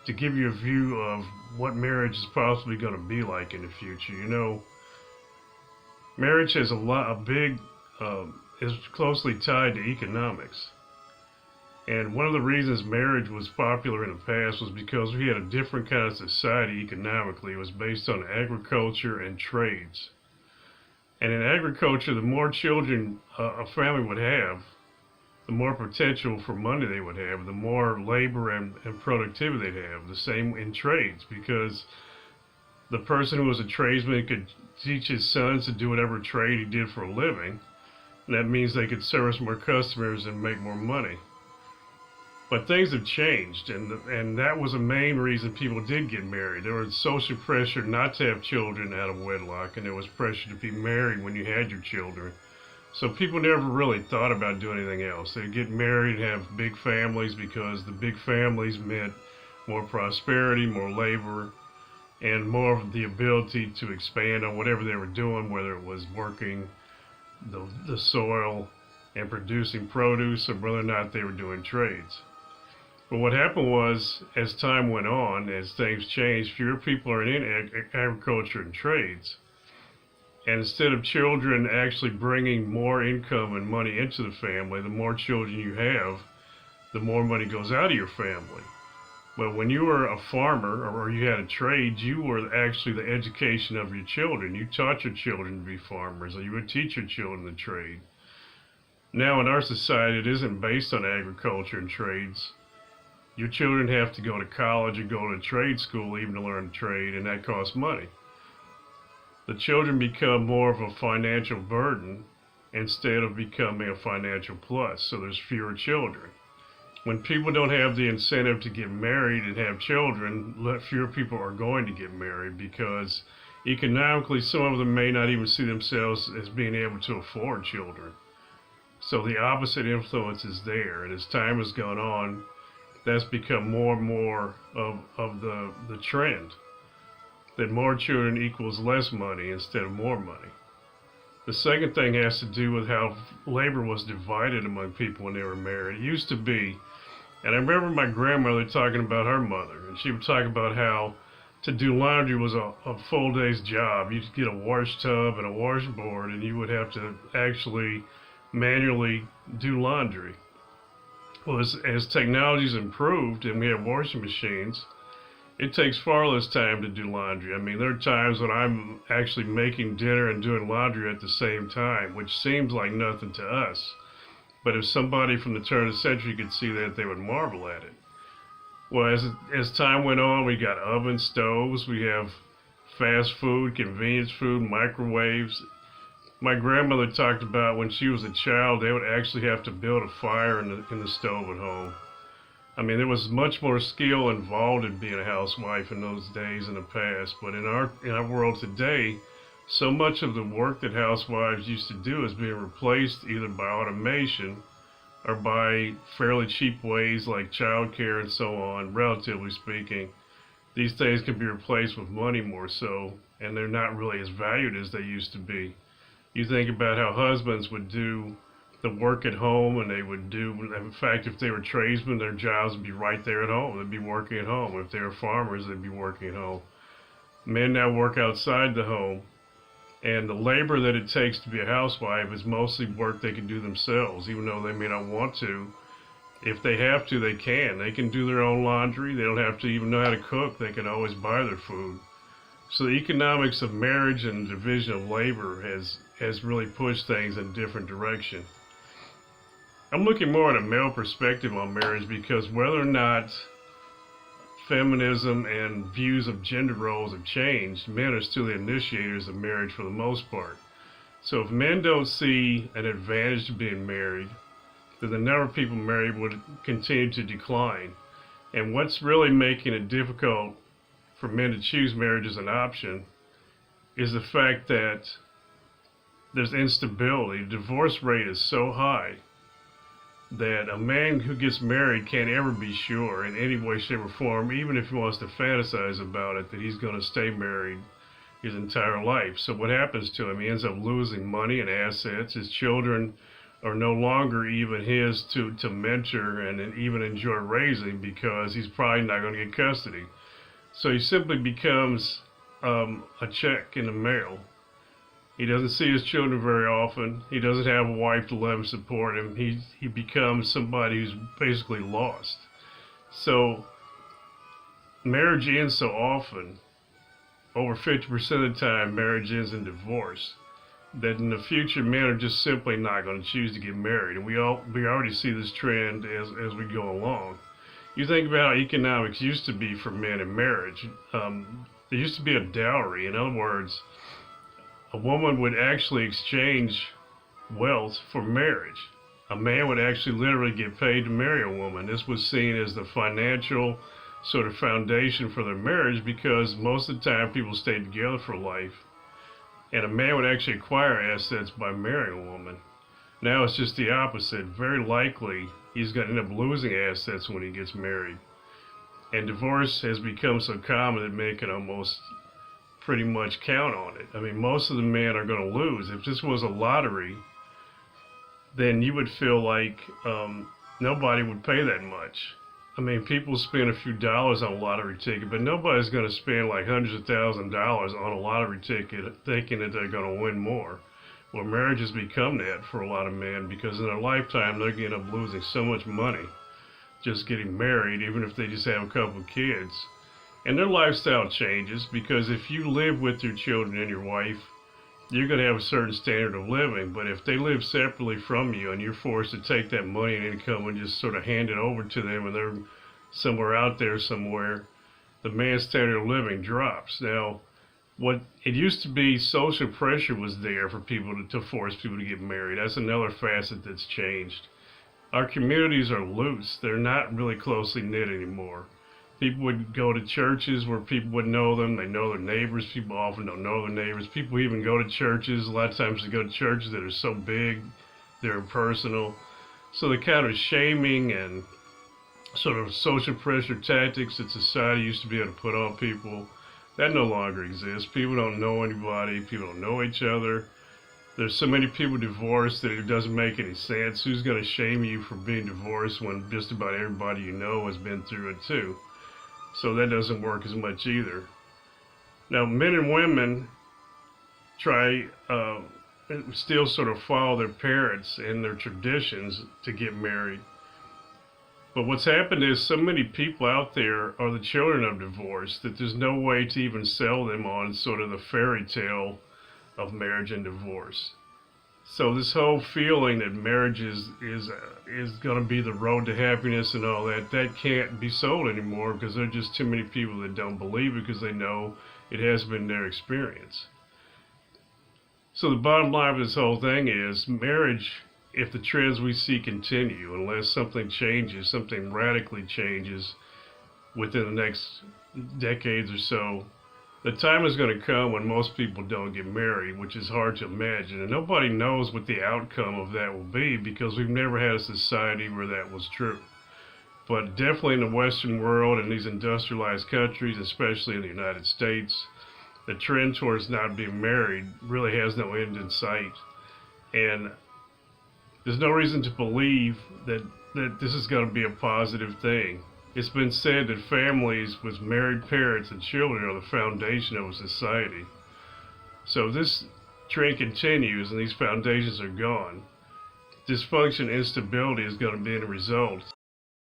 to give you a view of what marriage is possibly going to be like in the future. Marriage has a big, is closely tied to economics. And one of the reasons marriage was popular in the past was because we had a different kind of society economically. It was based on agriculture and trades. And in agriculture, the more children a family would have, the more potential for money they would have, the more labor and productivity they'd have. The same in trades, because the person who was a tradesman could teach his sons to do whatever trade he did for a living. And that means they could service more customers and make more money. But things have changed, and that was the main reason people did get married. There was social pressure not to have children out of wedlock, and there was pressure to be married when you had your children. So people never really thought about doing anything else. They'd get married and have big families because the big families meant more prosperity, more labor, and more of the ability to expand on whatever they were doing, whether it was working the soil and producing produce, or whether or not they were doing trades. But what happened was, as time went on, as things changed, fewer people are in agriculture and trades. And instead of children actually bringing more income and money into the family, the more children you have, the more money goes out of your family. But when you were a farmer or you had a trade, you were actually the education of your children. You taught your children to be farmers, or you would teach your children the trade. Now in our society, it isn't based on agriculture and trades. Your children have to go to college and go to trade school even to learn a trade, and that costs money. The children become more of a financial burden instead of becoming a financial plus, so there's fewer children. When people don't have the incentive to get married and have children, fewer people are going to get married, because economically some of them may not even see themselves as being able to afford children. So the opposite influence is there, and as time has gone on, that's become more and more of the trend, that more children equals less money instead of more money. The second thing has to do with how labor was divided among people when they were married. It used to be, and I remember my grandmother talking about her mother, and she would talk about how to do laundry was a full day's job. You'd get a wash tub and a washboard, and you would have to actually manually do laundry. Well, as technology's improved and we have washing machines, it takes far less time to do laundry. I mean, there are times when I'm actually making dinner and doing laundry at the same time, which seems like nothing to us. But if somebody from the turn of the century could see that, they would marvel at it. Well, as time went on, we got oven stoves, we have fast food, convenience food, microwaves. My grandmother talked about when she was a child, they would actually have to build a fire in the stove at home. I mean, there was much more skill involved in being a housewife in those days in the past. But in our world today, so much of the work that housewives used to do is being replaced either by automation or by fairly cheap ways like childcare and so on, relatively speaking. These things can be replaced with money more so, and they're not really as valued as they used to be. You think about how husbands would do the work at home, and they would do, in fact, if they were tradesmen, their jobs would be right there at home. They'd be working at home. If they were farmers, they'd be working at home. Men now work outside the home, and the labor that it takes to be a housewife is mostly work they can do themselves, even though they may not want to. If they have to, they can. They can do their own laundry. They don't have to even know how to cook. They can always buy their food. So the economics of marriage and the division of labor has really pushed things in a different direction. I'm looking more at a male perspective on marriage, because whether or not feminism and views of gender roles have changed, men are still the initiators of marriage for the most part. So if men don't see an advantage to being married, then the number of people married would continue to decline. And what's really making it difficult for men to choose marriage as an option is the fact that there's instability. The divorce rate is so high that a man who gets married can't ever be sure in any way, shape, or form, even if he wants to fantasize about it, that he's going to stay married his entire life. So what happens to him? He ends up losing money and assets. His children are no longer even his to mentor and even enjoy raising, because he's probably not going to get custody. So he simply becomes a check in the mail. He doesn't see his children very often. He doesn't have a wife to let him support him. He becomes somebody who's basically lost. So marriage ends so often, over 50% of the time, marriage ends in divorce, that in the future, men are just simply not going to choose to get married. And we already see this trend as we go along. You think about how economics used to be for men in marriage. There used to be a dowry. In other words, a woman would actually exchange wealth for marriage. A man would actually literally get paid to marry a woman. This was seen as the financial sort of foundation for their marriage, because most of the time people stayed together for life. And a man would actually acquire assets by marrying a woman. Now it's just the opposite. Very likely he's going to end up losing assets when he gets married. And divorce has become so common that men can almost pretty much count on it. I mean, most of the men are going to lose. If this was a lottery, then you would feel like nobody would pay that much. I mean, people spend a few dollars on a lottery ticket, but nobody's going to spend like hundreds of thousands of dollars on a lottery ticket thinking that they're going to win more. Well, marriage has become that for a lot of men, because in their lifetime they're going to end up losing so much money just getting married, even if they just have a couple of kids. And their lifestyle changes, because if you live with your children and your wife, you're going to have a certain standard of living. But if they live separately from you and you're forced to take that money and income and just sort of hand it over to them, and they're somewhere out there somewhere, the man's standard of living drops. Now, what it used to be, social pressure was there for people to force people to get married. That's another facet that's changed. Our communities are loose. They're not really closely knit anymore. People would go to churches where people would know them. They know their neighbors. People often don't know their neighbors. People even go to churches. A lot of times they go to churches that are so big, they're impersonal. So the kind of shaming and sort of social pressure tactics that society used to be able to put on people, that no longer exists. People don't know anybody. People don't know each other. There's so many people divorced that it doesn't make any sense. Who's going to shame you for being divorced when just about everybody you know has been through it too? So that doesn't work as much either. Now, men and women try still sort of follow their parents and their traditions to get married. But what's happened is so many people out there are the children of divorce that there's no way to even sell them on sort of the fairy tale of marriage and divorce. So this whole feeling that marriage is going to be the road to happiness and all that, that can't be sold anymore, because there are just too many people that don't believe it because they know it has been their experience. So the bottom line of this whole thing is, marriage, if the trends we see continue, unless something changes, something radically changes within the next decades or so, the time is going to come when most people don't get married, which is hard to imagine. And nobody knows what the outcome of that will be, because we've never had a society where that was true. But definitely in the Western world and these industrialized countries, especially in the United States, the trend towards not being married really has no end in sight. And there's no reason to believe that this is going to be a positive thing. It's been said that families with married parents and children are the foundation of a society. So if this trend continues and these foundations are gone, dysfunction and instability is going to be the result.